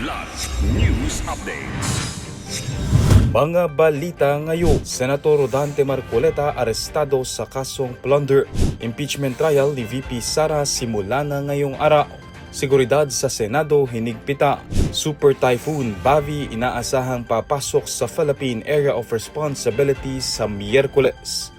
Kidlat News Updates. Mga balita ngayon, Senator Rodante Marcoleta arestado sa kasong plunder. Impeachment trial ni VP Sara simula na ngayong araw. Seguridad sa Senado hinigpita. Super Typhoon Bavi inaasahang papasok sa Philippine Area of Responsibility sa Miyerkules.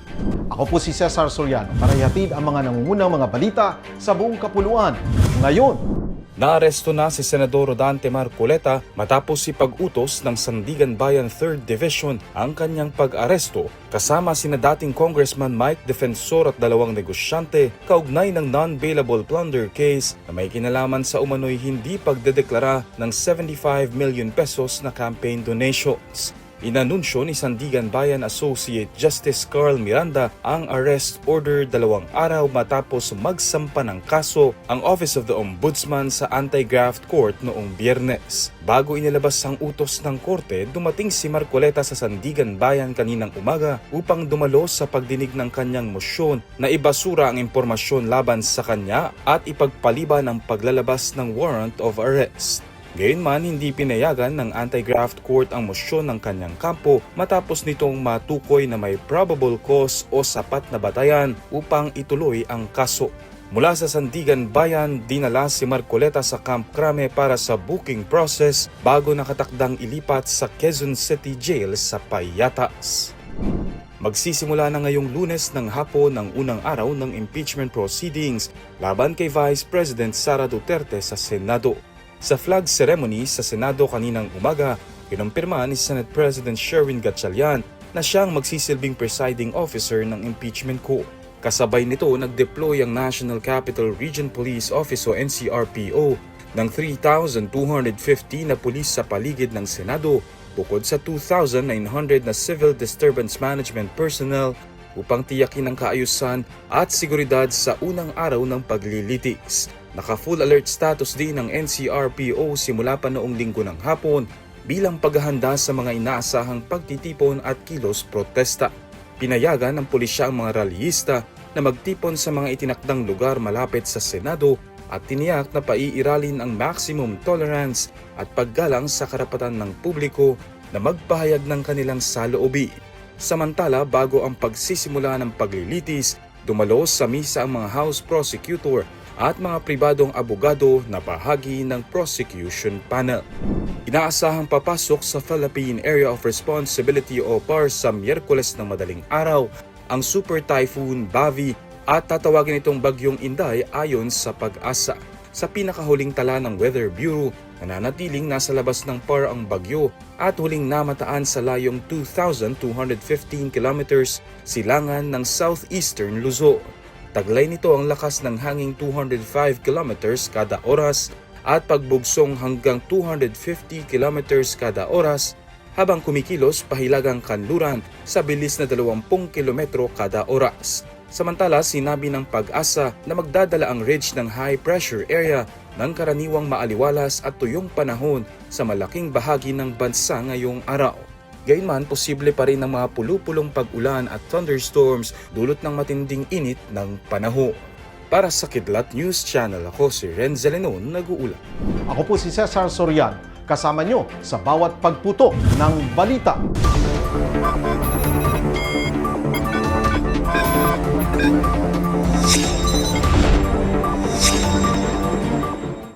Ako po si Cesar Soriano para ihatid ang mga nangungunang mga balita sa buong kapuluan. Ngayon, Naaresto na si Senador Rodante Marcoleta matapos ipag-utos ng Sandigan Bayan 3rd Division ang kanyang pag-aresto kasama sina dating Congressman Mike Defensor at dalawang negosyante kaugnay ng non-bailable plunder case na may kinalaman sa umano'y hindi pagdedeklara ng 75 million pesos na campaign donations. Inanunsyo ni Sandigan Bayan Associate Justice Carl Miranda ang arrest order 2 araw matapos magsampa ng kaso ang Office of the Ombudsman sa Anti-Graft Court noong Biyernes. Bago inilabas ang utos ng korte, dumating si Marcoleta sa Sandigan Bayan kaninang umaga upang dumalo sa pagdinig ng kanyang mosyon na ibasura ang impormasyon laban sa kanya at ipagpaliban ang paglalabas ng warrant of arrest. Gayunman, hindi pinayagan ng Anti-Graft Court ang mosyon ng kanyang kampo matapos nitong matukoy na may probable cause o sapat na batayan upang ituloy ang kaso. Mula sa Sandigan Bayan, dinala si Marcoleta sa Camp Crame para sa booking process bago nakatakdang ilipat sa Quezon City Jail sa Payatas. Magsisimula na ngayong Lunes ng hapon ang unang araw ng impeachment proceedings laban kay Vice President Sara Duterte sa Senado. Sa flag ceremony sa Senado kaninang umaga, kinumpirma ni Senate President Sherwin Gatchalian na siyang magsisilbing presiding officer ng impeachment court. Kasabay nito, nag-deploy ang National Capital Region Police Office o NCRPO ng 3,250 na pulis sa paligid ng Senado bukod sa 2,900 na civil disturbance management personnel upang tiyakin ang kaayusan at seguridad sa unang araw ng paglilitis. Naka-full alert status din ng NCRPO simula pa noong linggo ng hapon bilang paghahanda sa mga inaasahang pagtitipon at kilos protesta. Pinayagan ng pulisya ang mga rallyista na magtipon sa mga itinakdang lugar malapit sa Senado at tiniyak na paiiralin ang maximum tolerance at paggalang sa karapatan ng publiko na magpahayag ng kanilang saloobin. Samantala, bago ang pagsisimula ng paglilitis, dumalo sa misa ang mga House Prosecutor at mga pribadong abogado na bahagi ng prosecution panel. Inaasahang papasok sa Philippine Area of Responsibility o PAR sa Miyerkules ng madaling araw ang Super Typhoon Bavi at tatawagin itong Bagyong Inday ayon sa Pag-asa. Sa pinakahuling tala ng Weather Bureau, nananatiling nasa labas ng PAR ang bagyo at huling namataan sa layong 2,215 kilometers silangan ng southeastern Luzon. Taglay nito ang lakas ng hanging 205 kilometers kada oras at pagbugsong hanggang 250 kilometers kada oras habang kumikilos pahilagang kanluran sa bilis na 20 kilometro kada oras. Samantala, sinabi ng Pag-asa na magdadala ang ridge ng high pressure area ng karaniwang maaliwalas at tuyong panahon sa malaking bahagi ng bansa ngayong araw. Gayunman, posible pa rin ang mga pulupulong pag-ulan at thunderstorms dulot ng matinding init ng panahon. Para sa Kidlat News Channel, ako si Renzel Lenon, nag-uulat. ako po si Cesar Soriano, kasama nyo sa bawat pagputo ng balita.